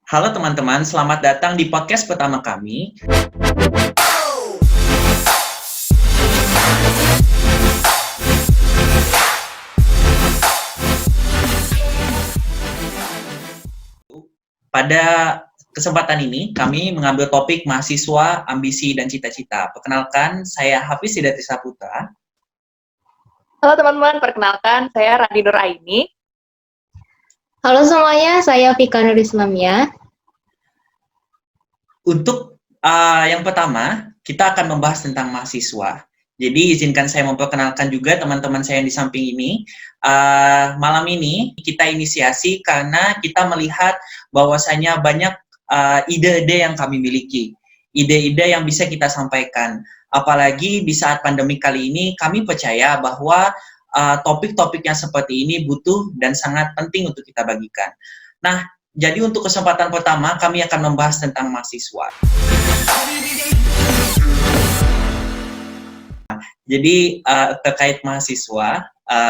Halo teman-teman, selamat datang di podcast pertama kami. Pada kesempatan ini, kami mengambil topik mahasiswa, ambisi, dan cita-cita. Perkenalkan, saya Hafiz Hidayati Saputra. Halo teman-teman, perkenalkan saya Rani Nur Aini. Halo semuanya, saya Vika Nur Islamia. Untuk yang pertama, kita akan membahas tentang mahasiswa. Jadi izinkan saya memperkenalkan juga teman-teman saya yang di samping ini. Malam ini kita inisiasi karena kita melihat bahwasanya banyak ide-ide yang kami miliki. Ide-ide yang bisa kita sampaikan. Apalagi di saat pandemi kali ini, kami percaya bahwa topik-topik yang seperti ini butuh dan sangat penting untuk kita bagikan. Nah, jadi untuk kesempatan pertama, kami akan membahas tentang mahasiswa. Jadi terkait mahasiswa,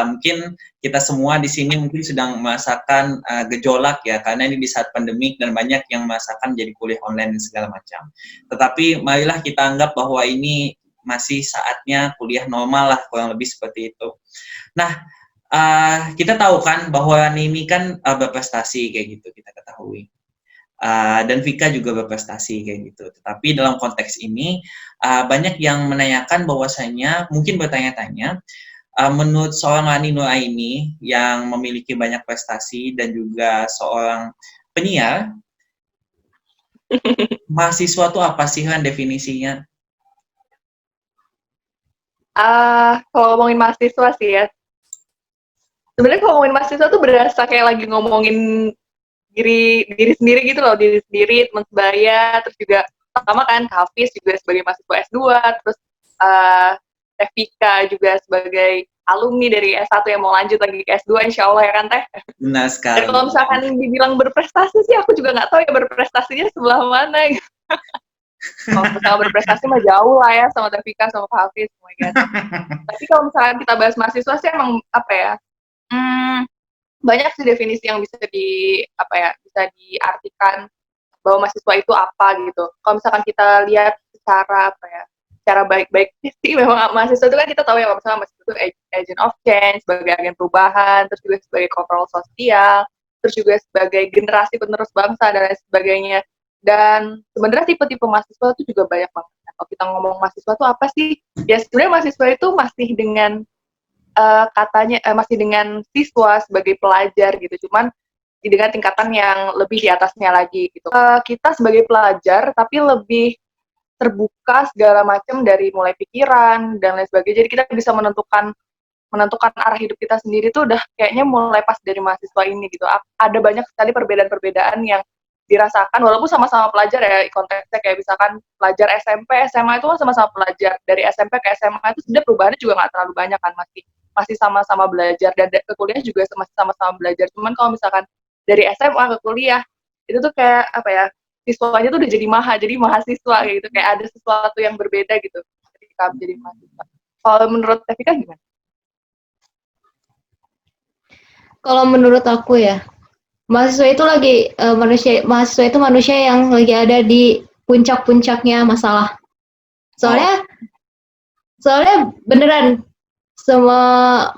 mungkin kita semua di sini mungkin sedang merasakan gejolak ya, karena ini di saat pandemik dan banyak yang merasakan jadi kuliah online dan segala macam. Tetapi marilah kita anggap bahwa ini masih saatnya kuliah normal lah, kurang lebih seperti itu. Nah, kita tahu kan bahwa Nini kan berprestasi kayak gitu, kita ketahui. Dan Vika juga berprestasi kayak gitu. Tetapi dalam konteks ini banyak yang menanyakan bahwasanya mungkin bertanya-tanya menurut seorang Rani Nur Aini yang memiliki banyak prestasi dan juga seorang penyiar, mahasiswa itu apa sih kan definisinya? Kalau ngomongin mahasiswa sih ya, sebenarnya kalau ngomongin mahasiswa tuh berasa kayak lagi ngomongin diri sendiri gitu loh, diri sendiri, teman sebaya, terus juga sama kan Hafiz juga sebagai mahasiswa S2, terus Vika juga sebagai alumni dari S1 yang mau lanjut lagi ke S2 insya Allah ya kan Teh? Benar sekali. Dan kalau misalkan dibilang berprestasi sih aku juga nggak tahu ya berprestasinya sebelah mana gitu. Kalau misalnya berprestasi mah jauh lah ya sama Teh Vika sama Pak Hafiz. Oh my God. Tapi kalau misalkan kita bahas mahasiswa sih emang apa ya, banyak sih definisi yang bisa bisa diartikan bahwa mahasiswa itu apa gitu. Kalau misalkan kita lihat secara baik-baik sih memang mahasiswa itu kan kita tahu ya kalau misalnya mahasiswa itu agent of change, sebagai agen perubahan, terus juga sebagai kontrol sosial, terus juga sebagai generasi penerus bangsa dan lain sebagainya. Dan sebenarnya tipe-tipe mahasiswa itu juga banyak banget. Kalau kita ngomong mahasiswa itu apa sih? Ya sebenarnya mahasiswa itu masih dengan masih dengan siswa sebagai pelajar gitu, cuman dengan tingkatan yang lebih di atasnya lagi gitu. Kita sebagai pelajar tapi lebih terbuka segala macam dari mulai pikiran dan lain sebagainya. Jadi kita bisa menentukan arah hidup kita sendiri tuh udah kayaknya mulai pas dari mahasiswa ini gitu. Ada banyak sekali perbedaan-perbedaan yang dirasakan walaupun sama-sama pelajar ya, konteksnya kayak misalkan pelajar SMP, SMA itu kan sama-sama pelajar. Dari SMP ke SMA itu sebenarnya perubahannya juga nggak terlalu banyak kan, masih sama-sama belajar, dan ke kuliah juga masih sama-sama belajar. Cuman kalau misalkan dari SMA ke kuliah itu tuh kayak apa ya, siswanya tuh udah jadi mahasiswa kayak gitu, kayak ada sesuatu yang berbeda gitu ketika menjadi mahasiswa. Kalau menurut Tevika gimana? Kalau menurut aku ya, mahasiswa itu mahasiswa itu manusia yang lagi ada di puncak-puncaknya masalah. Soalnya beneran semua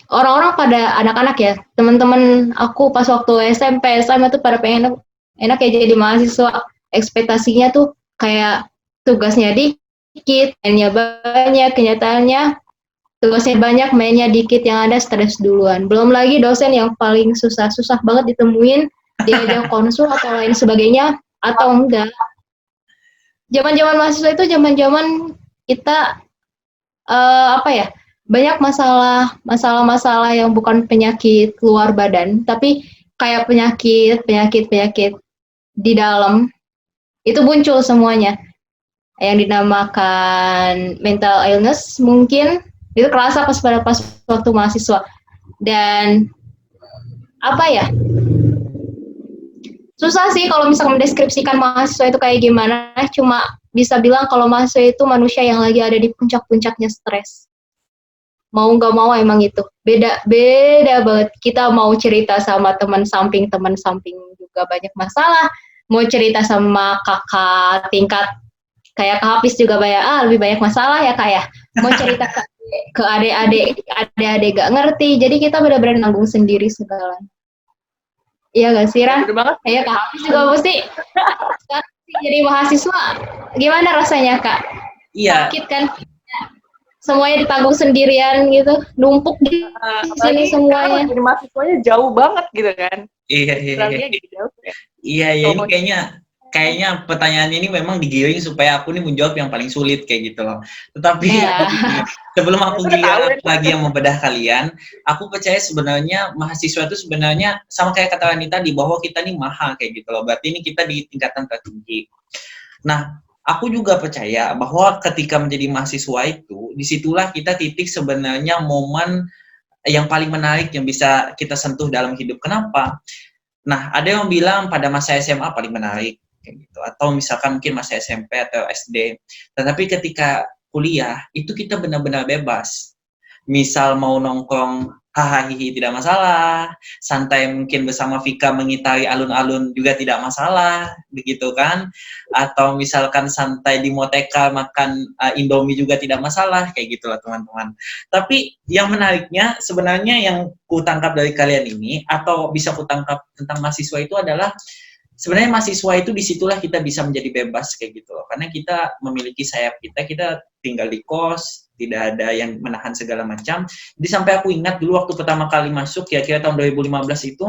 orang-orang pada anak-anak ya, teman-teman aku pas waktu SMP, SMA tuh pada pengen enak ya jadi mahasiswa. Ekspektasinya tuh kayak tugasnya dikit, mainnya banyak, kenyataannya tugasnya banyak, mainnya dikit, yang ada stres duluan. Belum lagi dosen yang paling susah banget ditemuin, diajak konsul atau lain sebagainya, atau enggak. Zaman-zaman mahasiswa itu zaman-zaman kita banyak masalah yang bukan penyakit luar badan, tapi kayak penyakit di dalam itu muncul semuanya, yang dinamakan mental illness mungkin itu kerasa pas waktu mahasiswa. Dan susah sih kalau misalnya mendeskripsikan mahasiswa itu kayak gimana, cuma bisa bilang kalau mahasiswa itu manusia yang lagi ada di puncak-puncaknya stres. Mau nggak mau emang itu beda banget. Kita mau cerita sama teman samping juga banyak masalah, mau cerita sama kakak tingkat kayak Kak Hafiz juga lebih banyak masalah ya Kak ya. Mau cerita ke adik-adik gak ngerti. Jadi kita benar-benar nanggung sendiri segala. Iya gak sih Ran? Bener banget. Iya Kak Hafiz juga mesti sekarang jadi mahasiswa. Gimana rasanya Kak? Iya. Sakit kan? Semuanya ditanggung sendirian gitu, numpuk di sini semuanya. Jadi mahasiswanya jauh banget gitu kan? Iya. Jadi jauh ya. Iya, ini kayaknya pertanyaan ini memang digiring supaya aku nih menjawab yang paling sulit kayak gitu loh. Tetapi sebelum aku gilir lagi yang membedah kalian, aku percaya sebenarnya mahasiswa itu sebenarnya sama kayak kata Rani tadi bahwa kita nih mahal kayak gitu loh. Berarti ini kita di tingkatan tertinggi. Nah, aku juga percaya bahwa ketika menjadi mahasiswa itu, disitulah kita titik sebenarnya momen yang paling menarik yang bisa kita sentuh dalam hidup. Kenapa? Nah, ada yang bilang pada masa SMA paling menarik, kayak gitu. Atau misalkan mungkin masa SMP atau SD. Tetapi ketika kuliah, itu kita benar-benar bebas. Misal mau nongkrong, hahaha tidak masalah. Santai mungkin bersama Vika mengitari alun-alun juga tidak masalah, begitu kan? Atau misalkan santai di Moteka makan Indomie juga tidak masalah, kayak gitulah teman-teman. Tapi yang menariknya sebenarnya yang kutangkap dari kalian ini, atau bisa kutangkap tentang mahasiswa itu adalah sebenarnya mahasiswa itu disitulah kita bisa menjadi bebas kayak gitu loh. Karena kita memiliki sayap kita tinggal di kos, tidak ada yang menahan segala macam. Jadi sampai aku ingat dulu waktu pertama kali masuk, kira-kira tahun 2015 itu,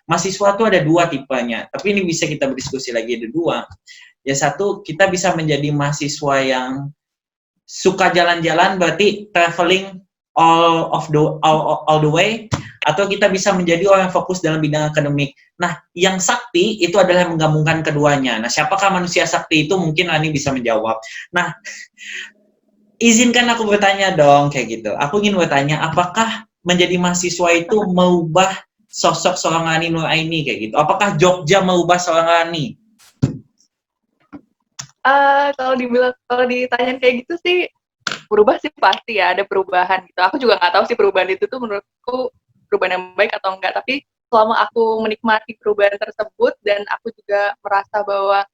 mahasiswa itu ada dua tipenya. Tapi ini bisa kita berdiskusi lagi, ada dua. Ya satu, kita bisa menjadi mahasiswa yang suka jalan-jalan, berarti traveling all the way, atau kita bisa menjadi orang yang fokus dalam bidang akademik. Nah, yang sakti itu adalah yang menggabungkan keduanya. Nah, siapakah manusia sakti itu? Mungkin Rani bisa menjawab. Nah, izinkan aku bertanya dong, kayak gitu. Aku ingin bertanya, apakah menjadi mahasiswa itu mengubah sosok seorang Rani Nuraini kayak gitu? Apakah Jogja mengubah seorang Rani? Kalau ditanyain kayak gitu sih, berubah sih pasti ya, ada perubahan gitu. Aku juga nggak tahu sih perubahan itu tuh menurutku perubahan yang baik atau enggak, tapi selama aku menikmati perubahan tersebut dan aku juga merasa bahwa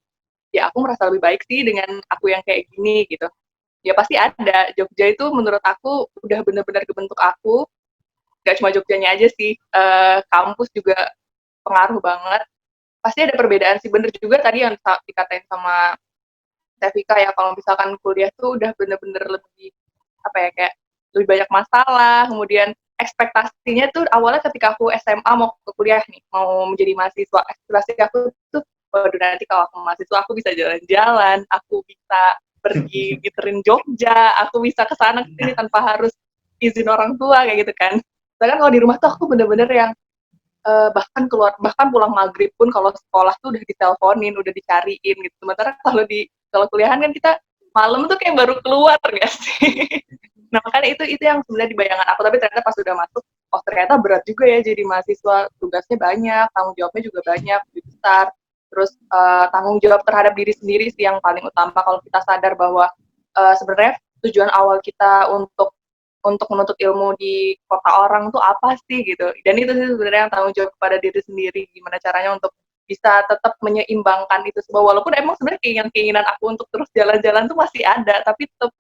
ya aku merasa lebih baik sih dengan aku yang kayak gini gitu. Ya pasti ada. Jogja itu menurut aku udah benar-benar kebentuk aku. Gak cuma Jogjanya aja sih, kampus juga pengaruh banget. Pasti ada perbedaan sih, bener juga tadi yang dikatain sama Tevika ya, kalau misalkan kuliah tuh udah bener-bener lebih, kayak lebih banyak masalah, kemudian ekspektasinya tuh awalnya ketika aku SMA mau ke kuliah nih, mau menjadi mahasiswa, ekspektasi aku tuh, waduh nanti kalau aku mahasiswa aku bisa jalan-jalan, aku bisa pergi giterin Jogja, aku bisa kesana kesini tanpa harus izin orang tua kayak gitu kan. Sedangkan kalau di rumah tuh aku bener-bener yang bahkan pulang maghrib pun kalau sekolah tuh udah diteleponin, udah dicariin gitu. Sementara kalau kuliahan kan kita malam tuh kayak baru keluar nggak sih? Nah makanya itu yang sebenarnya di bayangan aku, tapi ternyata pas udah masuk, oh ternyata berat juga ya jadi mahasiswa, tugasnya banyak, tanggung jawabnya juga banyak, lebih besar. Terus tanggung jawab terhadap diri sendiri sih yang paling utama kalau kita sadar bahwa sebenarnya tujuan awal kita untuk menuntut ilmu di kota orang tuh apa sih gitu. Dan itu sih sebenarnya yang tanggung jawab kepada diri sendiri, gimana caranya untuk bisa tetap menyeimbangkan itu semua. Walaupun emang sebenarnya keinginan aku untuk terus jalan-jalan tuh masih ada, tapi tetap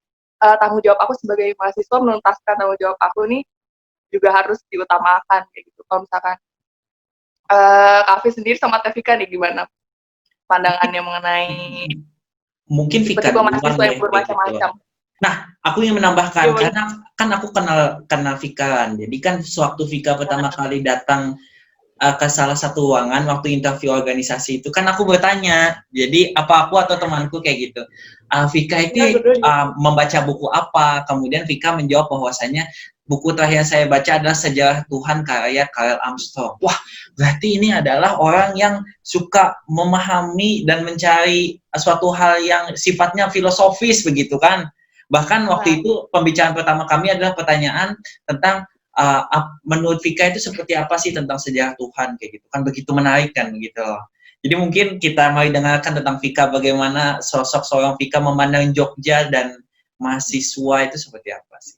tanggung jawab aku sebagai mahasiswa menuntaskan tanggung jawab aku nih juga harus diutamakan kayak gitu. Kalau misalkan Kavi sendiri sama Tevika nih gimana pandangannya mengenai mungkin Vika mahasiswa yang bermacam-macam. Nah, aku ingin menambahkan karena kan aku kenal Vika kan. Jadi kan sewaktu Vika pertama kali datang ke salah satu ruangan waktu interview organisasi itu kan aku bertanya. Jadi apa aku atau temanku kayak gitu. Vika itu membaca buku apa? Kemudian Vika menjawab bahwasanya buku terakhir yang saya baca adalah Sejarah Tuhan karya Karl Armstrong. Wah, berarti ini adalah orang yang suka memahami dan mencari suatu hal yang sifatnya filosofis begitu kan. Bahkan waktu itu pembicaraan pertama kami adalah pertanyaan tentang menurut Vika itu seperti apa sih tentang sejarah Tuhan kayak gitu kan, begitu menarik kan gitu loh. Jadi mungkin kita mari dengarkan tentang Vika, bagaimana sosok seorang Vika memandang Jogja dan mahasiswa itu seperti apa sih.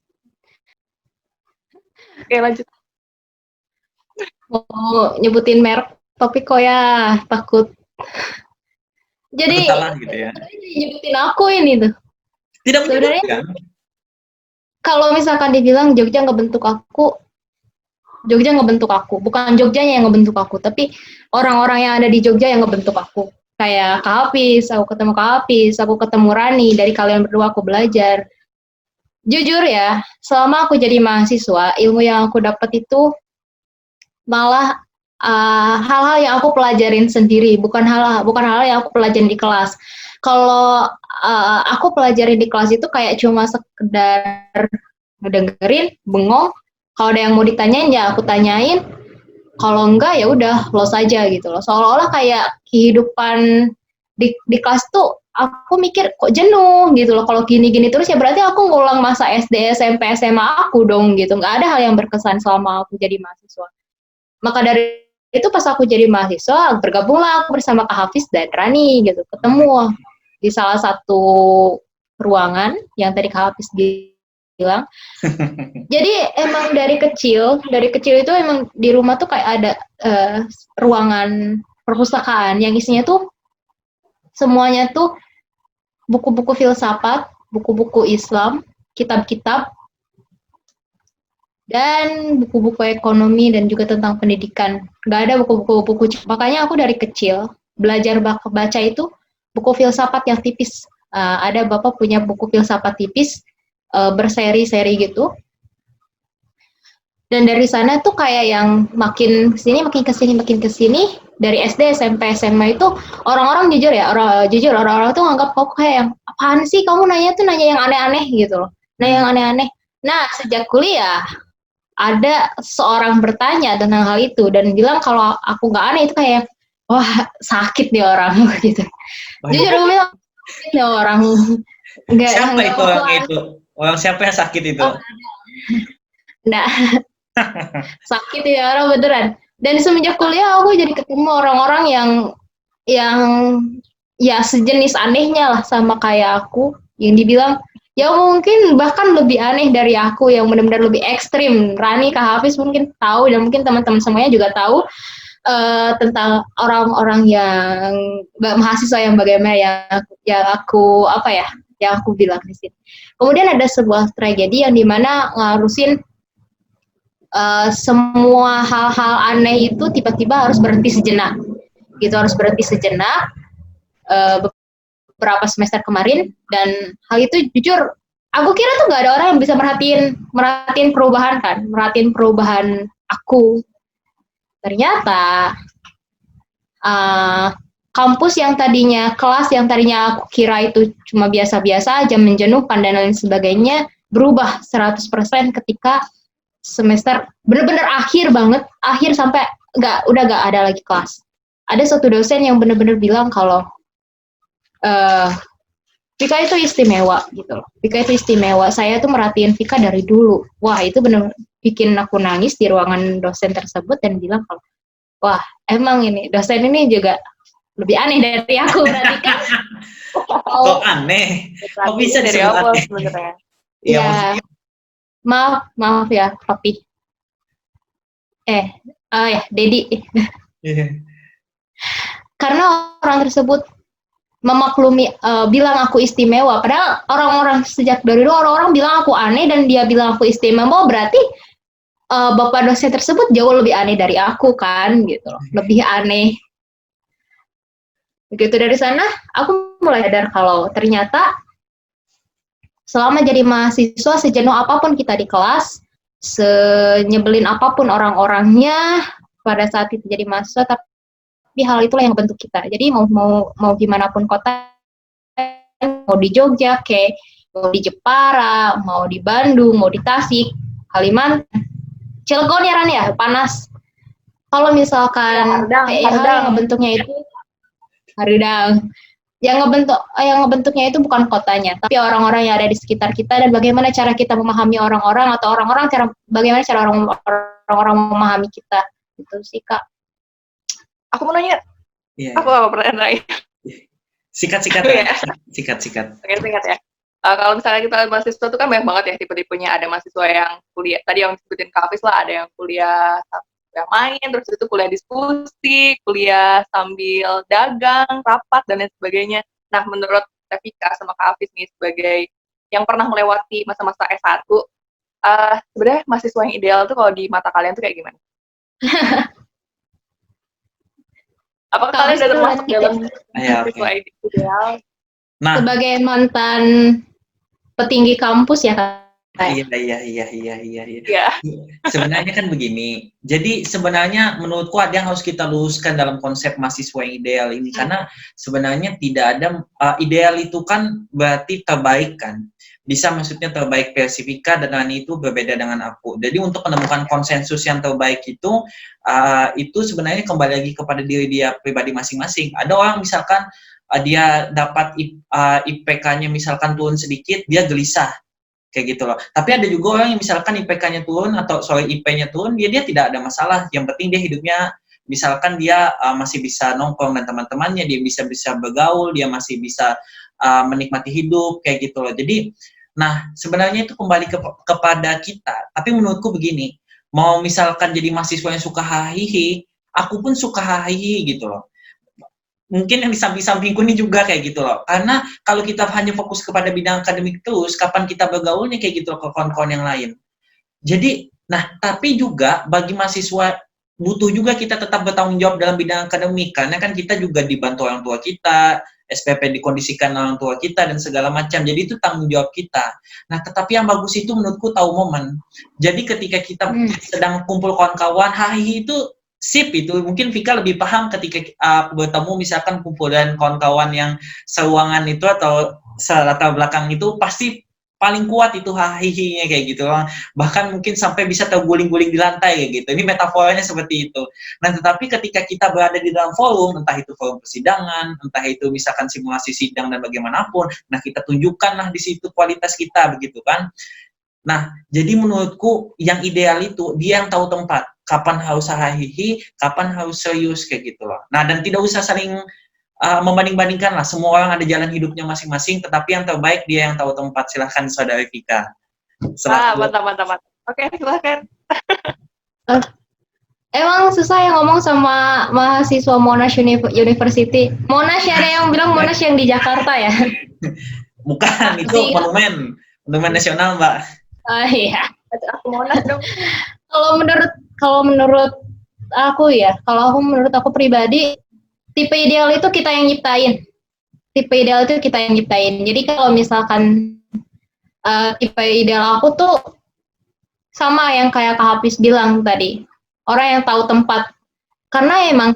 Oke lanjut. Mau nyebutin merek tapi kok ya takut Jadi Atau salah gitu ya? nyebutin aku ini tuh. Tidak Sebenarnya menyebutkan. kalau misalkan dibilang Jogja ngebentuk aku, Jogja ngebentuk aku. Bukan Jogjanya yang ngebentuk aku, tapi orang-orang yang ada di Jogja yang ngebentuk aku. Kayak Kak Hafiz, aku ketemu Kak Hafiz, aku ketemu Rani, dari kalian berdua aku belajar. Jujur ya, selama aku jadi mahasiswa, ilmu yang aku dapat itu malah hal-hal yang aku pelajarin sendiri, bukan hal yang aku pelajarin di kelas. Kalau aku pelajarin di kelas itu kayak cuma sekedar ngedengerin, bengong. Kalau ada yang mau ditanyain ya aku tanyain. Kalau enggak ya udah los aja gitu loh. Seolah-olah kayak kehidupan di kelas tuh aku mikir kok jenuh gitu loh. Kalau gini-gini terus ya berarti aku ngulang masa SD, SMP, SMA aku dong gitu. Nggak ada hal yang berkesan selama aku jadi mahasiswa. Maka dari itu pas aku jadi mahasiswa, bergabunglah aku bersama Kak Hafiz dan Rani gitu. Ketemu di salah satu ruangan yang tadi Kak Hafiz bilang. Jadi emang dari kecil itu emang di rumah tuh kayak ada ruangan perpustakaan yang isinya tuh semuanya tuh buku-buku filsafat, buku-buku Islam, kitab-kitab, dan buku-buku ekonomi dan juga tentang pendidikan. Nggak ada buku-buku. Makanya aku dari kecil belajar baca itu buku filsafat yang tipis. Ada Bapak punya buku filsafat tipis berseri-seri gitu. Dan dari sana tuh kayak yang makin kesini dari SD, SMP, SMA itu orang-orang jujur ya, orang-orang tuh nganggap kok kayak yang apaan sih kamu nanya yang aneh-aneh gitu loh. Nah, yang aneh-aneh. Nah, sejak kuliah ada seorang bertanya tentang hal itu dan bilang kalau aku nggak aneh itu kayak wah sakit nih orang gitu. Jujur aku bilang sakit nih orang. Siapa itu orang itu? Orang siapa yang sakit itu? Nah, sakit ya orang beneran. Dan semenjak kuliah aku jadi ketemu orang-orang yang ya sejenis anehnya lah sama kayak aku yang dibilang ya mungkin bahkan lebih aneh dari aku yang benar-benar lebih ekstrim. Rani, Kak Hafiz mungkin tahu dan mungkin teman-teman semuanya juga tahu tentang orang-orang yang mahasiswa yang bagaimana yang aku yang aku bilang di sini. Kemudian ada sebuah tragedi yang dimana ngarusin semua hal-hal aneh itu tiba-tiba harus berhenti sejenak gitu, harus berhenti sejenak beberapa semester kemarin. Dan hal itu jujur aku kira tuh nggak ada orang yang bisa merhatiin perubahan aku. Ternyata kampus yang tadinya kelas yang tadinya aku kira itu cuma biasa-biasa aja, menjenuhkan dan lain sebagainya, berubah 100% ketika semester bener-bener akhir banget, akhir sampai udah nggak ada lagi kelas. Ada satu dosen yang bener-bener bilang kalau Vika itu istimewa gitu loh. Vika itu istimewa. Saya tuh merhatiin Vika dari dulu. Wah, itu bener bikin aku nangis di ruangan dosen tersebut dan bilang kalau wah, emang ini dosen ini juga lebih aneh dari aku berarti kan. Kok aneh? Kok bisa dari disebut awal aneh? sebenarnya. Iya, Ya, maaf ya, Papi. Ya, Dedi. Karena orang tersebut memaklumi bilang aku istimewa, padahal orang-orang sejak dari dulu orang-orang bilang aku aneh dan dia bilang aku istimewa, berarti bapak dosen tersebut jauh lebih aneh dari aku kan gitu loh, lebih aneh. Begitu dari sana aku mulai sadar kalau ternyata selama jadi mahasiswa sejenuh apapun kita di kelas, senyebelin apapun orang-orangnya pada saat kita jadi mahasiswa, tapi hal itulah yang bentuk kita. Jadi mau gimana pun kota, mau di Jogja, mau di Jepara, mau di Bandung, mau di Tasik, Kalimantan, Cilegon ya Ran ya, panas. Kalau misalkan hal yang ngebentuknya itu Haridang, yang ngebentuknya itu bukan kotanya, tapi orang-orang yang ada di sekitar kita dan bagaimana cara kita memahami orang-orang atau bagaimana cara orang-orang memahami kita. Itu sih Kak. Aku mau nanya, apa pertanyaan lain? Sikat-sikat ya. Sikat-sikat. Oke, singkat ya. Kalau misalnya kita mahasiswa itu kan banyak banget ya tipe-tipenya. Ada mahasiswa yang kuliah, tadi yang disebutin Kak Hafiz lah, ada yang kuliah kuliah main, terus itu kuliah diskusi, kuliah sambil dagang, rapat, dan lain sebagainya. Nah, menurut Tevika sama Kak Hafiz nih, sebagai yang pernah melewati masa-masa S1, sebenarnya mahasiswa yang ideal tuh kalau di mata kalian tuh kayak gimana? Apakah kalian sudah termasuk dalam mahasiswa ideal? Nah, sebagai mantan petinggi kampus ya Kak? Iya. Sebenarnya kan begini. Jadi sebenarnya menurutku ada yang harus kita luruskan dalam konsep mahasiswa yang ideal ini, karena sebenarnya tidak ada ideal itu kan berarti terbaik kan. Bisa maksudnya terbaik versi Vika dan Rani itu berbeda dengan aku. Jadi untuk menemukan konsensus yang terbaik itu sebenarnya kembali lagi kepada diri dia pribadi masing-masing. Ada orang misalkan dia dapat IPK-nya misalkan turun sedikit, dia gelisah. Kayak gitu loh. Tapi ada juga orang yang misalkan IPK-nya turun atau IP-nya turun, dia tidak ada masalah. Yang penting dia hidupnya, misalkan dia masih bisa nongkrong dan teman-temannya, dia bisa bergaul, dia masih bisa menikmati hidup, kayak gitu loh. Jadi, nah sebenarnya itu kembali kepada kita. Tapi menurutku begini, mau misalkan jadi mahasiswa yang suka hahihi, aku pun suka hahihi gitu loh. Mungkin yang di samping-sampingku ini juga kayak gitu loh. Karena kalau kita hanya fokus kepada bidang akademik terus, kapan kita bergaulnya kayak gitu loh ke kawan-kawan yang lain. Jadi, nah tapi juga bagi mahasiswa butuh juga kita tetap bertanggung jawab dalam bidang akademik. Karena kan kita juga dibantu orang tua kita, SPP dikondisikan orang tua kita, dan segala macam. Jadi itu tanggung jawab kita. Nah, tetapi yang bagus itu menurutku tahu momen. Jadi ketika kita sedang kumpul kawan-kawan, hahihi itu sip itu. Mungkin Vika lebih paham ketika bertemu misalkan kumpulan kawan-kawan yang seruangan itu atau latar belakang itu pasti paling kuat itu hahihinya kayak gitu. Bahkan mungkin sampai bisa terguling-guling di lantai kayak gitu. Ini metaforanya seperti itu. Nah, tetapi ketika kita berada di dalam forum, entah itu forum persidangan, entah itu misalkan simulasi sidang dan bagaimanapun, nah kita tunjukkanlah di situ kualitas kita begitu kan. Nah, jadi menurutku yang ideal itu dia yang tahu tempat. Kapan harus hahihi, kapan harus serius kayak gitu loh. Nah, dan tidak usah saling membanding-bandingkan lah. Semua orang ada jalan hidupnya masing-masing, tetapi yang terbaik dia yang tahu tempat. Silahkan Saudara Vika. Mantap. Oke, silahkan. Emang susah ya ngomong sama mahasiswa Monash University. Monash ya, ada yang bilang Monash yang di Jakarta ya? Bukan, itu monumen nasional, Mbak. Oh iya. Aku Monash dong. Kalau menurut aku ya, menurut aku pribadi, tipe ideal itu kita yang nyiptain. Jadi kalau misalkan tipe ideal aku tuh sama yang kayak Kak Hafiz bilang tadi, orang yang tahu tempat. Karena emang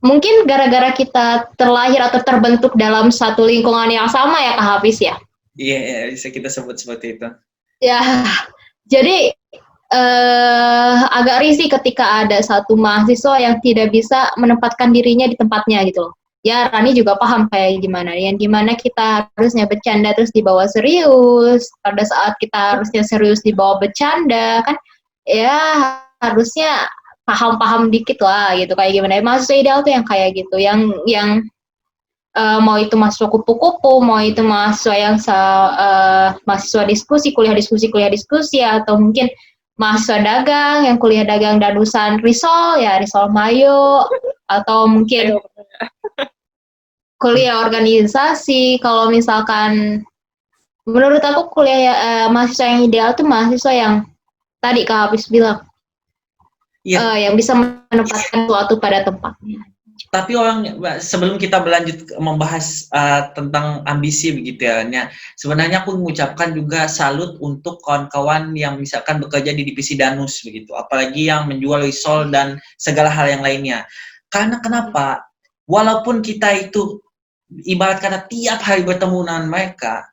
mungkin gara-gara kita terlahir atau terbentuk dalam satu lingkungan yang sama ya Kak Hafiz ya. Iya, bisa kita sebut seperti itu. Ya, jadi agak risih ketika ada satu mahasiswa yang tidak bisa menempatkan dirinya di tempatnya gitu loh. Ya, Rani juga paham kayak gimana. Yang dimana kita harusnya bercanda terus dibawa serius. Pada saat kita harusnya serius dibawa bercanda, kan ya harusnya paham-paham dikit lah gitu. Kayak gimana. Mahasiswa ideal tuh yang kayak gitu. Yang mau itu mahasiswa kupu-kupu, mau itu mahasiswa yang mahasiswa diskusi, kuliah diskusi, atau mungkin mahasiswa dagang, yang kuliah dagang danusan Risol Mayo, atau mungkin kuliah organisasi. Kalau misalkan menurut aku kuliah mahasiswa yang ideal tuh mahasiswa yang tadi Kak Hafiz bilang, yang bisa menempatkan suatu pada tempatnya. Tapi sebelum kita berlanjut membahas tentang ambisi begitu ya, sebenarnya aku mengucapkan juga salut untuk kawan-kawan yang misalkan bekerja di divisi Danus begitu, apalagi yang menjual risol dan segala hal yang lainnya. Karena kenapa? Walaupun kita itu ibarat kata tiap hari bertemu dengan mereka,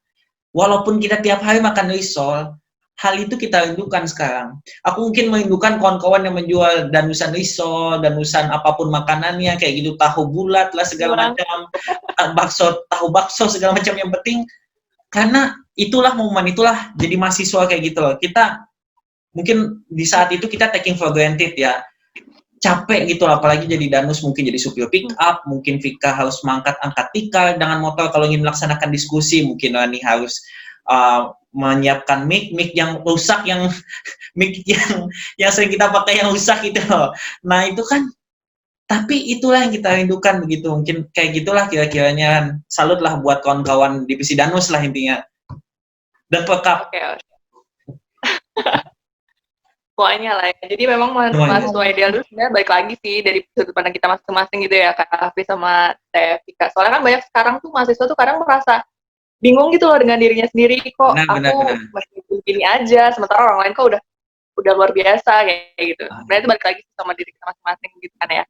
walaupun kita tiap hari makan risol, hal itu kita rindukan sekarang. Aku mungkin merindukan kawan-kawan yang menjual danusan risol, danusan apapun makanannya, kayak gitu, tahu bulat lah segala macam, tahu bakso segala macam. Yang penting, karena itulah momen, itulah jadi mahasiswa kayak gitu loh. Kita mungkin di saat itu kita taking for granted ya, capek gitu loh, apalagi jadi danus, mungkin jadi supir pick up, mungkin Vika harus angkat tikar dengan motor kalau ingin melaksanakan diskusi, mungkin Rani harus menyiapkan mic yang rusak, yang mic yang sering kita pakai yang rusak itu loh. Nah itu kan, tapi itulah yang kita rindukan begitu. Mungkin kayak gitulah kira-kiranya. Salut lah buat kawan-kawan divisi Danus lah intinya. Dan pekap. Oke. Semuanya lah ya. Jadi memang mahasiswa ideal itu sebenarnya balik lagi sih dari sudut pandang kita masing-masing gitu ya, Kak Hafiz sama Teh Vika. Soalnya kan banyak sekarang tuh mahasiswa tuh kadang merasa bingung gitu loh dengan dirinya sendiri, kok aku masih begini aja, sementara orang lain kok udah luar biasa kayak gitu. Sebenarnya itu balik lagi sama diri kita masing-masing gitu kan ya.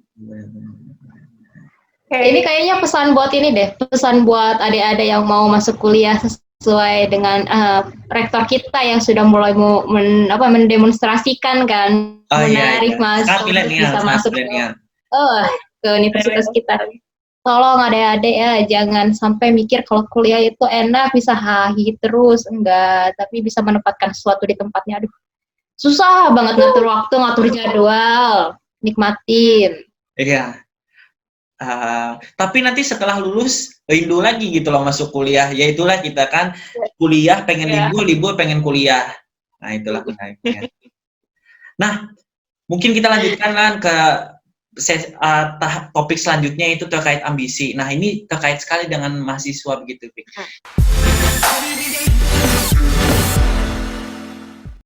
Ini kayaknya pesan buat ini deh, pesan buat adik-adik yang mau masuk kuliah sesuai dengan rektor kita yang sudah mulai mendemonstrasikan kan, menarik mahasiswa bisa masuk ke universitas kita. Tolong adik-adik ya, jangan sampai mikir kalau kuliah itu enak bisa hahi terus, enggak, tapi bisa menempatkan sesuatu di tempatnya. Aduh, susah banget ngatur waktu, ngatur jadwal, nikmatin. Iya. Tapi nanti setelah lulus rindu lagi gitu loh masuk kuliah. Ya itulah kita kan kuliah pengen libur pengen kuliah. Nah itulah menariknya. Nah mungkin kita lanjutkan kan ke tahap topik selanjutnya, itu terkait ambisi. Nah ini terkait sekali dengan mahasiswa begitu.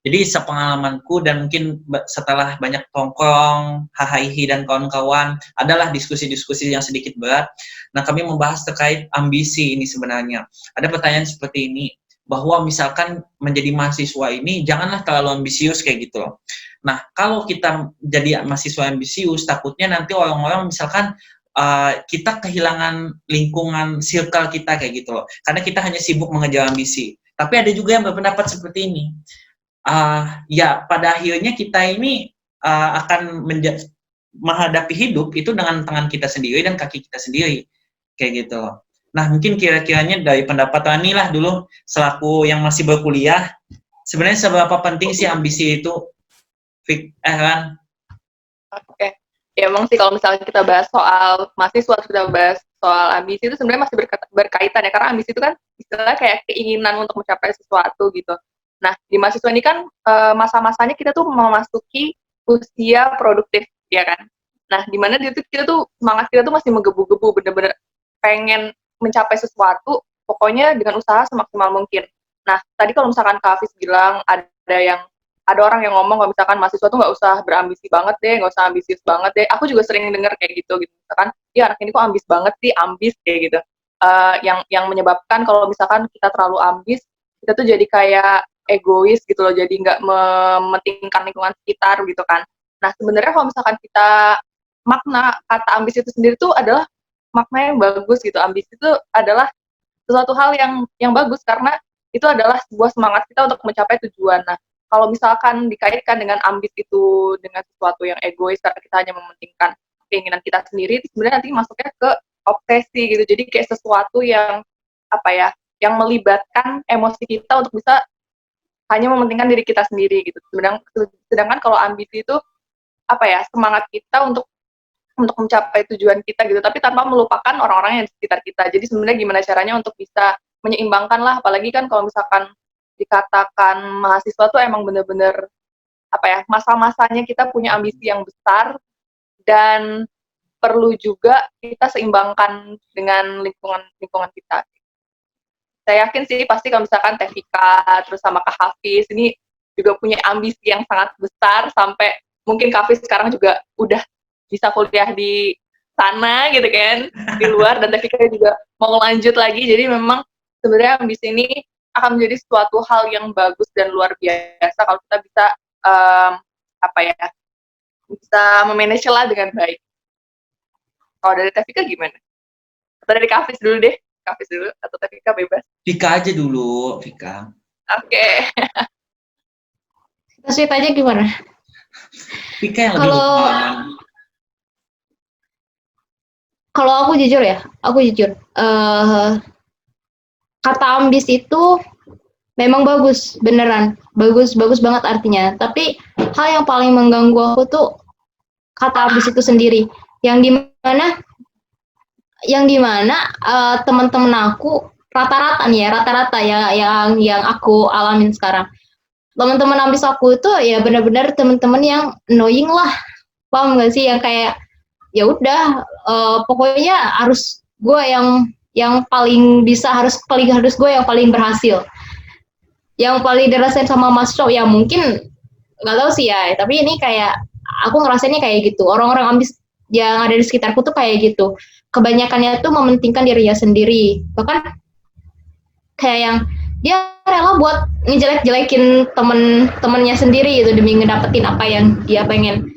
Jadi sepengalamanku dan mungkin setelah banyak tongkrong, HHIH dan kawan-kawan, adalah diskusi-diskusi yang sedikit berat. Nah, kami membahas terkait ambisi ini sebenarnya. Ada pertanyaan seperti ini, bahwa misalkan menjadi mahasiswa ini janganlah terlalu ambisius kayak gitu loh. Nah, kalau kita jadi mahasiswa ambisius, takutnya nanti orang-orang misalkan kita kehilangan lingkungan circle kita kayak gitu loh. Karena kita hanya sibuk mengejar ambisi. Tapi ada juga yang berpendapat seperti ini. Ya pada akhirnya kita ini akan menghadapi hidup itu dengan tangan kita sendiri dan kaki kita sendiri kayak gitu. Nah mungkin kira-kiranya dari pendapat Rani lah dulu selaku yang masih berkuliah, sebenarnya seberapa penting sih ambisi itu, Ran? Oke, ya emang sih kalau misalnya kita bahas soal mahasiswa, kita bahas soal ambisi itu sebenarnya masih berkaitan ya, karena ambisi itu kan istilahnya kayak keinginan untuk mencapai sesuatu gitu. Nah, di mahasiswa ini kan masa-masanya kita tuh memasuki usia produktif, ya kan? Nah, di mana kita tuh semangat kita tuh masih menggebu-gebu, bener-bener pengen mencapai sesuatu, pokoknya dengan usaha semaksimal mungkin. Nah, tadi kalau misalkan Kak Hafiz bilang ada orang yang ngomong kalau misalkan mahasiswa tuh nggak usah berambisi banget deh, nggak usah ambisius banget deh. Aku juga sering denger kayak gitu. Misalkan, ya anak ini kok ambis banget sih, ambis kayak gitu. Yang menyebabkan kalau misalkan kita terlalu ambis, kita tuh jadi kayak egois gitu loh, jadi nggak mementingkan lingkungan sekitar gitu kan. Nah sebenarnya kalau misalkan kita makna kata ambisi itu sendiri tuh adalah makna yang bagus gitu. Ambisi itu adalah sesuatu hal yang bagus karena itu adalah sebuah semangat kita untuk mencapai tujuan. Nah kalau misalkan dikaitkan dengan ambis itu dengan sesuatu yang egois karena kita hanya mementingkan keinginan kita sendiri, itu sebenarnya nanti masuknya ke obsesi gitu. Jadi kayak sesuatu yang yang melibatkan emosi kita untuk bisa hanya mementingkan diri kita sendiri gitu. Sedangkan kalau ambisi itu semangat kita untuk mencapai tujuan kita gitu, tapi tanpa melupakan orang-orang yang di sekitar kita. Jadi sebenarnya gimana caranya untuk bisa menyeimbangkan lah, apalagi kan kalau misalkan dikatakan mahasiswa tuh emang bener-bener masa-masanya kita punya ambisi yang besar dan perlu juga kita seimbangkan dengan lingkungan kita. Saya yakin sih pasti kalau misalkan Teh Vika terus sama Kak Hafiz ini juga punya ambisi yang sangat besar sampai mungkin Kak Hafiz sekarang juga udah bisa kuliah di sana gitu kan, di luar, dan Teh Vika juga mau lanjut lagi. Jadi memang sebenarnya ambisi ini akan menjadi suatu hal yang bagus dan luar biasa kalau kita bisa bisa memanage lah dengan baik. Kalau dari Teh Vika gimana? Atau dari Kak Hafiz dulu deh? Hafiz dulu atau Teh Vika bebas? Vika aja dulu, Vika. Oke. Kita sweet aja gimana? Vika yang lebih pengalaman. Kalau aku jujur ya, kata ambis itu memang bagus, beneran bagus banget artinya. Tapi hal yang paling mengganggu aku tuh kata ambis itu sendiri, yang dimana teman-teman aku rata-rata nih ya, rata-rata ya yang aku alamin sekarang. Teman-teman ambis aku itu ya benar-benar teman-teman yang annoying lah, paham gak sih, yang kayak ya udah pokoknya harus gue yang paling bisa, harus gue yang paling berhasil, yang paling dirasain sama Mas Show ya. Mungkin nggak tahu sih ya, tapi ini kayak aku ngerasainnya kayak gitu. Orang-orang ambis yang ada di sekitarku tuh kayak gitu, kebanyakannya tuh mementingkan dirinya sendiri, bahkan kayak yang dia rela buat ngejelek-jelekin temen-temennya sendiri gitu demi ngedapetin apa yang dia pengen.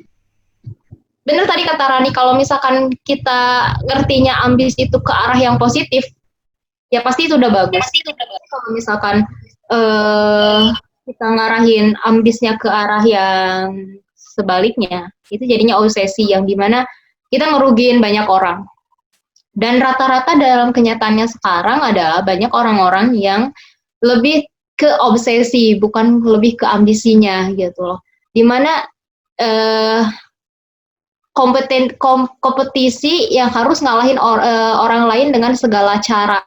Bener tadi kata Rani, kalau misalkan kita ngertinya ambis itu ke arah yang positif, ya pasti itu udah bagus. Kalau misalkan kita ngarahin ambisnya ke arah yang sebaliknya, itu jadinya obsesi yang dimana kita ngerugiin banyak orang. Dan rata-rata dalam kenyataannya sekarang adalah banyak orang-orang yang lebih ke obsesi, bukan lebih ke ambisinya gitu loh. Dimana kompetisi yang harus ngalahin orang lain dengan segala cara,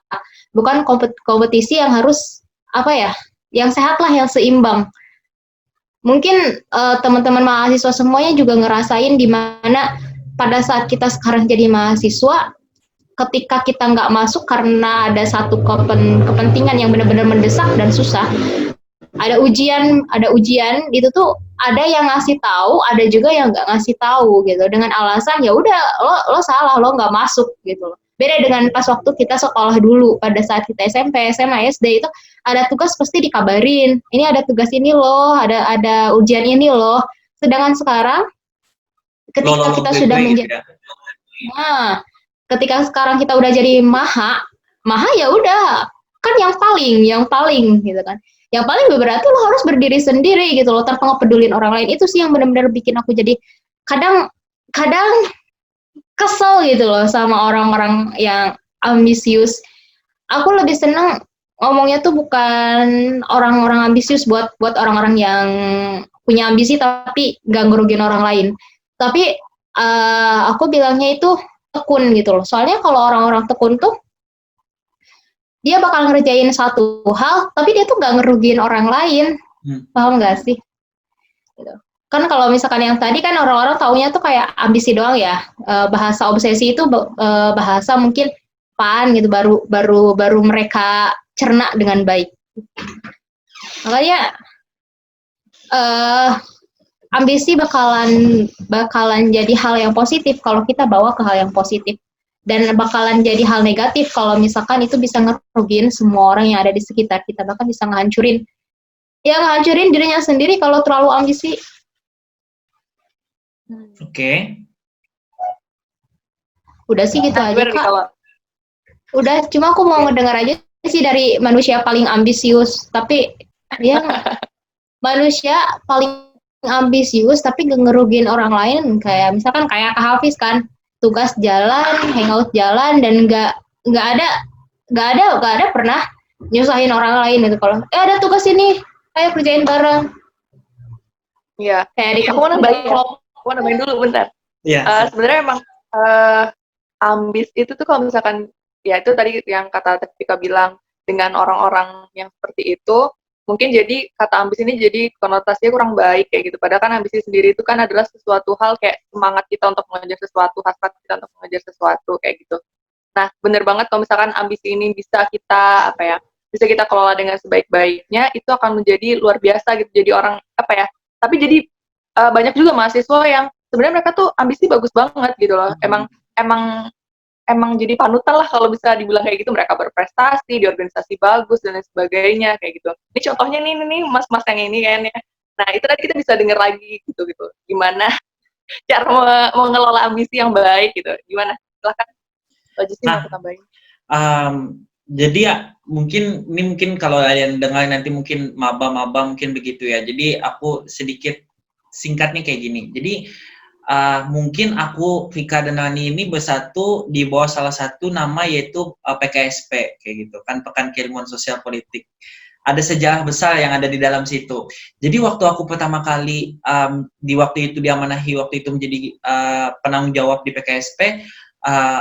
bukan kompetisi yang harus apa ya, yang sehat lah, yang seimbang. Mungkin teman-teman mahasiswa semuanya juga ngerasain di mana pada saat kita sekarang jadi mahasiswa, ketika kita nggak masuk karena ada satu kepentingan yang benar-benar mendesak dan susah, ada ujian itu tuh ada yang ngasih tahu, ada juga yang nggak ngasih tahu gitu, dengan alasan ya udah lo salah, lo nggak masuk gitu loh. Beda dengan pas waktu kita sekolah dulu, pada saat kita SMP, SMA, SD itu ada tugas pasti dikabarin, ini ada tugas ini loh, ada ujian ini loh. Sedangkan sekarang ketika kita sudah menjadi ketika sekarang kita udah jadi maha ya udah, kan yang paling gitu kan. Yang paling berarti lo harus berdiri sendiri gitu loh, tanpa pedulin orang lain. Itu sih yang benar-benar bikin aku jadi kadang kesel gitu loh sama orang-orang yang ambisius. Aku lebih seneng ngomongnya tuh bukan orang-orang ambisius buat orang-orang yang punya ambisi tapi gak ngerugiin orang lain. Tapi aku bilangnya itu tekun gitu loh. Soalnya kalau orang-orang tekun tuh dia bakal ngerjain satu hal, tapi dia tuh gak ngerugiin orang lain. Paham gak sih? Gitu. Kan kalau misalkan yang tadi kan orang-orang taunya tuh kayak ambisi doang ya. Bahasa obsesi itu bahasa mungkin pan gitu, baru mereka cerna dengan baik. Makanya ambisi bakalan jadi hal yang positif kalau kita bawa ke hal yang positif. Dan bakalan jadi hal negatif kalau misalkan itu bisa ngerugiin semua orang yang ada di sekitar kita, bahkan bisa ngehancurin dirinya sendiri kalau terlalu ambisi. Oke. Udah sih gitu aja Kak. Udah, cuma aku mau ngedengar aja sih dari manusia paling ambisius, tapi dia manusia paling ambisius tapi gak ngerugiin orang lain, kayak misalkan kayak Kak Hafiz kan, tugas jalan, hangout jalan, dan nggak ada pernah nyusahin orang lain gitu. Kalau ada tugas ini, ayo kerjain bareng. Iya. Kayak aku mau nambahin dulu bentar. Iya. Sebenarnya emang ambis itu tuh kalau misalkan ya itu tadi yang kata Tevika bilang, dengan orang-orang yang seperti itu mungkin jadi kata ambis ini jadi konotasinya kurang baik kayak gitu. Padahal kan ambisi sendiri itu kan adalah sesuatu hal kayak semangat kita untuk mengejar sesuatu, hasrat kita untuk mengejar sesuatu kayak gitu. Nah, bener banget kalau misalkan ambisi ini bisa kita bisa kita kelola dengan sebaik-baiknya, itu akan menjadi luar biasa gitu. Jadi orang tapi jadi banyak juga mahasiswa yang sebenarnya mereka tuh ambisi bagus banget gitu loh. Emang jadi panutan lah kalau bisa dibilang kayak gitu, mereka berprestasi di organisasi bagus dan lain sebagainya kayak gitu. Ini contohnya nih mas-mas yang ini kayaknya. Nah itu tadi kita bisa dengar lagi gitu gimana cara mengelola ambisi yang baik gitu. Gimana? Silahkan. Justru mau tambahin. Jadi ya mungkin kalau kalian dengar nanti mungkin maba mungkin begitu ya. Jadi aku sedikit singkatnya kayak gini. Jadi mungkin aku, Vika dan Nani ini bersatu di bawah salah satu nama yaitu PKSP kayak gitu kan, Pekan Keilmuan Sosial Politik. Ada sejarah besar yang ada di dalam situ. Jadi waktu aku pertama kali di waktu itu diamanahi waktu itu menjadi penanggung jawab di PKSP,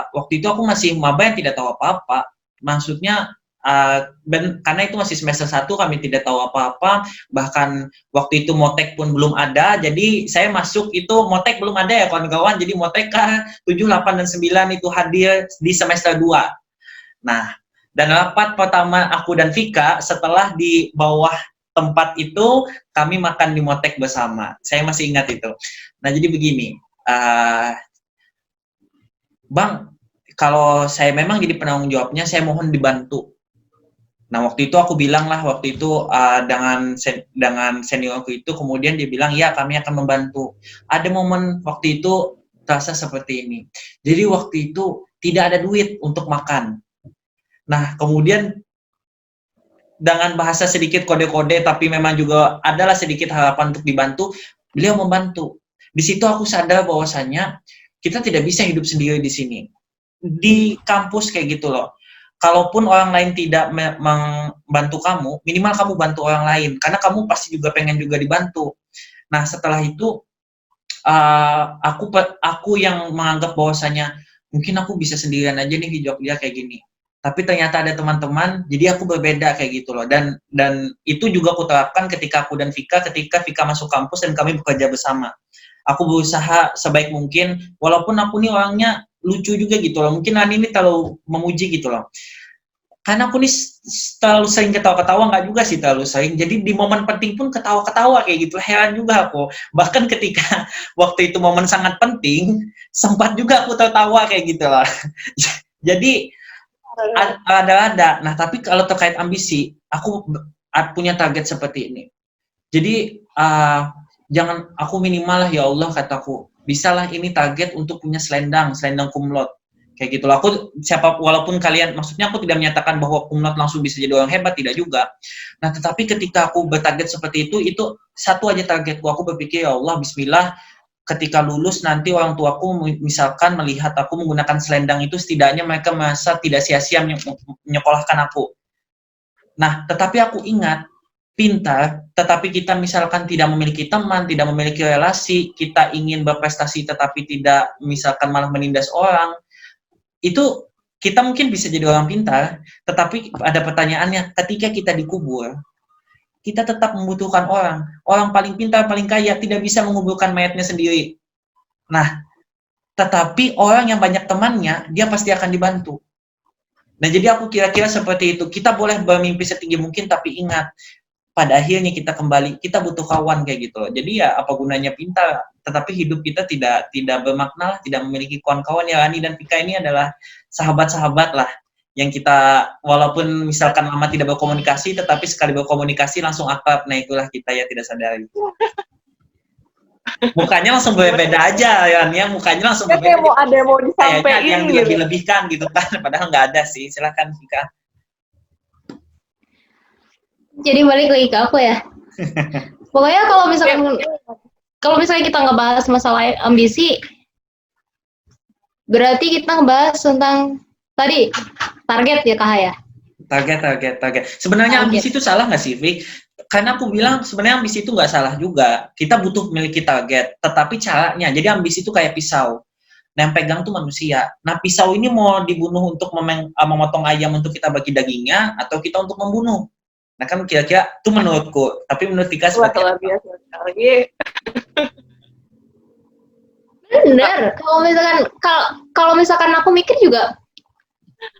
waktu itu aku masih maba yang tidak tahu apa-apa. Maksudnya karena itu masih semester 1, kami tidak tahu apa-apa, bahkan waktu itu Motek pun belum ada, jadi saya masuk itu Motek belum ada ya kawan-kawan, jadi Motek 7, 8, dan 9 itu hadir di semester 2. Nah, dan rapat pertama aku dan Vika setelah di bawah tempat itu kami makan di Motek bersama. Saya masih ingat itu. Nah, jadi begini, Bang, kalau saya memang jadi penanggung jawabnya, saya mohon dibantu. Nah, waktu itu aku bilang lah, waktu itu dengan seniorku itu, kemudian dia bilang, ya kami akan membantu. Ada momen waktu itu terasa seperti ini. Jadi waktu itu tidak ada duit untuk makan. Nah, kemudian dengan bahasa sedikit kode-kode, tapi memang juga adalah sedikit harapan untuk dibantu, beliau membantu. Di situ aku sadar bahwasanya kita tidak bisa hidup sendiri di sini. Di kampus kayak gitu loh. Kalaupun orang lain tidak membantu kamu, minimal kamu bantu orang lain, karena kamu pasti juga pengen juga dibantu. Nah, setelah itu aku yang menganggap bahwasanya mungkin aku bisa sendirian aja nih di Jogja kayak gini. Tapi ternyata ada teman-teman, jadi aku berbeda kayak gitu loh. Dan itu juga aku terapkan ketika aku dan Vika, ketika Vika masuk kampus dan kami bekerja bersama. Aku berusaha sebaik mungkin, walaupun aku nih orangnya lucu juga gitu loh. Mungkin Ani ini terlalu memuji gitu loh. Karena aku nih terlalu sering ketawa-ketawa, nggak juga sih terlalu sering. Jadi di momen penting pun ketawa-ketawa kayak gitu. Heran juga aku. Bahkan ketika waktu itu momen sangat penting, sempat juga aku tertawa kayak gitu loh. Jadi ada. Nah, tapi kalau terkait ambisi, aku punya target seperti ini. Jadi jangan, aku minimal lah ya Allah kataku, bisalah ini target untuk punya selendang kumlot kayak gitu loh. Aku walaupun kalian, maksudnya aku tidak menyatakan bahwa kumlot langsung bisa jadi orang hebat, tidak juga. Nah, tetapi ketika aku bertarget seperti itu satu aja targetku. Aku berpikir, ya Allah, bismillah, ketika lulus nanti orang tuaku misalkan melihat aku menggunakan selendang itu, setidaknya mereka merasa tidak sia-sia menyekolahkan aku. Nah, tetapi aku ingat, pintar, tetapi kita misalkan tidak memiliki teman, tidak memiliki relasi, kita ingin berprestasi tetapi tidak, misalkan malah menindas orang, itu kita mungkin bisa jadi orang pintar, tetapi ada pertanyaannya, ketika kita dikubur, kita tetap membutuhkan orang. Orang paling pintar, paling kaya, tidak bisa menguburkan mayatnya sendiri. Nah, tetapi orang yang banyak temannya, dia pasti akan dibantu. Nah, jadi aku kira-kira seperti itu. Kita boleh bermimpi setinggi mungkin, tapi ingat, pada akhirnya kita kembali, kita butuh kawan kayak gitu loh. Jadi ya, apa gunanya pintar, tetapi hidup kita tidak bermakna, tidak memiliki kawan-kawan. Ya, Rani dan Vika ini adalah sahabat-sahabat lah, yang kita walaupun misalkan lama tidak berkomunikasi, tetapi sekali berkomunikasi langsung akrab. Nah, itulah kita ya tidak sadari. Mukanya langsung berbeda aja ya, mukanya langsung berbeda. Kayak ada mau disampaikan yang dilebih-lebihkan gitu kan, padahal nggak ada sih. Silakan Vika. Jadi balik lagi ke aku ya. Pokoknya kalau misalnya kita ngebahas masalah ambisi, berarti kita ngebahas tentang tadi target ya Kak ya. Target. Sebenarnya ambisi itu salah nggak sih, Vi? Karena aku bilang sebenarnya ambisi itu nggak salah juga. Kita butuh memiliki target, tetapi caranya. Jadi ambisi itu kayak pisau. Nah, yang pegang tuh manusia. Nah, pisau ini mau dibunuh untuk memotong ayam untuk kita bagi dagingnya, atau kita untuk membunuh. Nah, kan kira-kira itu menurutku. Tapi menurut Tika seperti apa? Biasa sekali. Bener. Kalau misalkan aku mikir juga,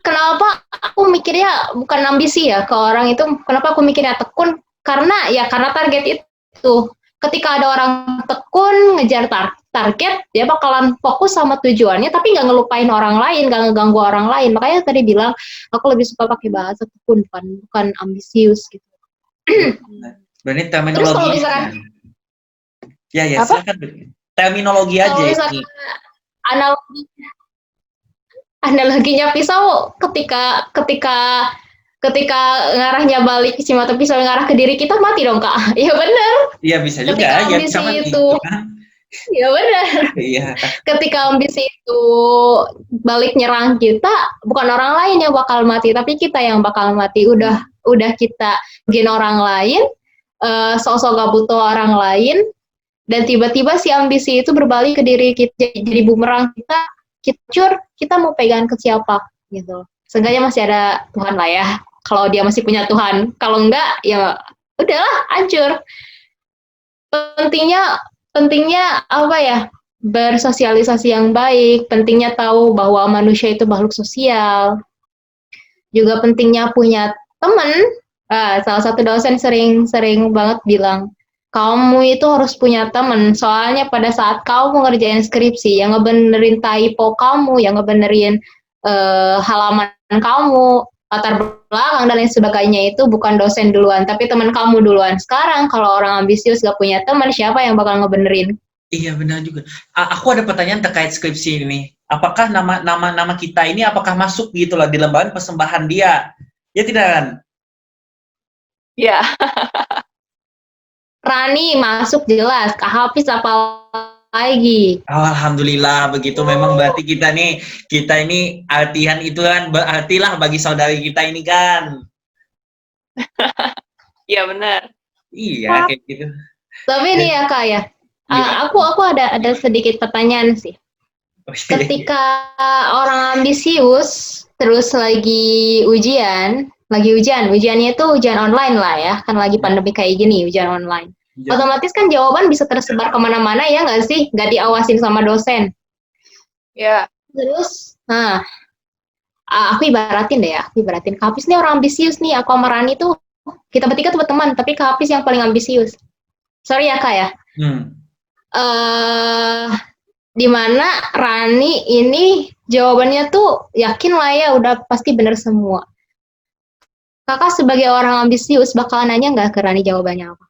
kenapa aku mikirnya bukan ambisi ya ke orang itu, kenapa aku mikirnya tekun, karena target itu, ketika ada orang tekun ngejar target, dia bakalan fokus sama tujuannya tapi nggak ngelupain orang lain, nggak ngeganggu orang lain. Makanya tadi bilang aku lebih suka pakai bahasa tekun, bukan ambisius gitu. Berarti terminologi. Terus kalau misalkan silakan. Terminologi aja ini. Analoginya pisau, ketika ngarahnya balik si mata pisau ngarah ke diri kita, mati dong Kak. Iya benar. Iya bisa juga. Ketika ambisi itu, iya benar. Iya. Ketika ambisi itu balik nyerang kita, bukan orang lain yang bakal mati, tapi kita yang bakal mati. Udah kita gen orang lain, sosok gak butuh orang lain, dan tiba-tiba si ambisi itu berbalik ke diri kita, jadi bumerang kita mau pegang ke siapa gitu. Seenggaknya masih ada Tuhan lah ya. kalau dia masih punya Tuhan. Kalau enggak, ya udahlah, hancur. Pentingnya apa ya? Bersosialisasi yang baik, pentingnya tahu bahwa manusia itu makhluk sosial. Juga pentingnya punya teman. Salah satu dosen sering banget bilang, kamu itu harus punya teman, soalnya pada saat kamu ngerjain skripsi, yang ngebenerin typo kamu, yang ngebenerin halaman kamu, latar belakang dan lain sebagainya itu bukan dosen duluan, tapi teman kamu duluan. Sekarang kalau orang ambisius gak punya teman, siapa yang bakal ngebenerin? Iya benar juga. Aku ada pertanyaan terkait skripsi ini. Apakah nama kita ini apakah masuk gitu loh di lembaran persembahan dia? Ya tidak kan? Ya. Rani masuk jelas, Kak Hafiz apa lagi? Alhamdulillah begitu. Memang berarti kita ini artian itu kan berartilah bagi saudari kita ini kan. Iya benar. Iya kayak gitu. Tapi ini ya Kak ya, aku ada sedikit pertanyaan sih. Ketika orang ambisius terus lagi ujiannya itu ujian online lah ya, kan lagi pandemi kayak gini, ujian online. Otomatis kan jawaban bisa tersebar kemana-mana ya nggak sih, nggak diawasin sama dosen. Ya. Terus, aku ibaratin Kak Hafiz nih orang ambisius nih, aku sama Rani tuh kita bertiga tuh berteman, tapi Kak Hafiz yang paling ambisius. Sorry ya Kak ya. Dimana Rani ini jawabannya tuh yakin lah ya udah pasti bener semua. Kakak sebagai orang ambisius bakal nanya nggak ke Rani jawabannya apa?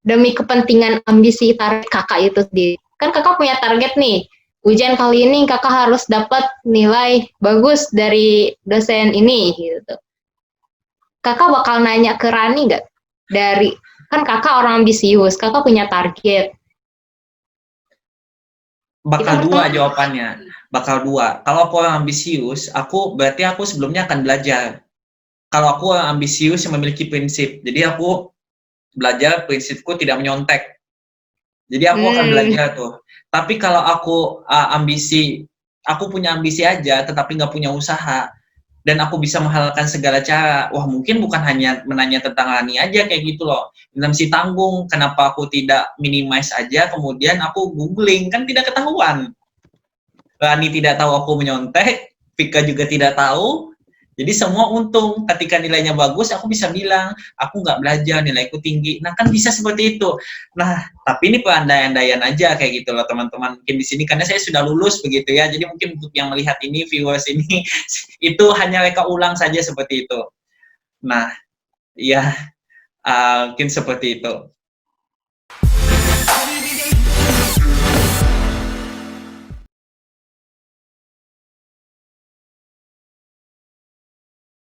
Demi kepentingan ambisi target kakak itu sendiri. Kan kakak punya target nih, ujian kali ini kakak harus dapat nilai bagus dari dosen ini gitu. Kakak bakal nanya ke Rani nggak? Kan kakak orang ambisius, kakak punya target. Bakal dua jawabannya. Bakal dua. Kalau aku orang ambisius, berarti aku sebelumnya akan belajar. Kalau aku orang ambisius yang memiliki prinsip, jadi aku belajar prinsipku tidak menyontek. Jadi aku akan belajar tuh. Tapi kalau aku aku punya ambisi aja, tetapi nggak punya usaha, dan aku bisa menghalalkan segala cara, wah mungkin bukan hanya menanya tentang Rani aja kayak gitu loh. Dalam si tanggung, kenapa aku tidak minimize aja, kemudian aku googling, kan tidak ketahuan. Rani tidak tahu aku menyontek, Vika juga tidak tahu, jadi semua untung. Ketika nilainya bagus, aku bisa bilang, aku nggak belajar, nilaiku tinggi. Nah kan bisa seperti itu. Nah, tapi ini peandaian-andaian aja kayak gitu loh teman-teman. Mungkin di sini karena saya sudah lulus begitu ya. Jadi mungkin untuk yang melihat ini, viewers ini, itu hanya reka ulang saja seperti itu. Nah, ya mungkin seperti itu.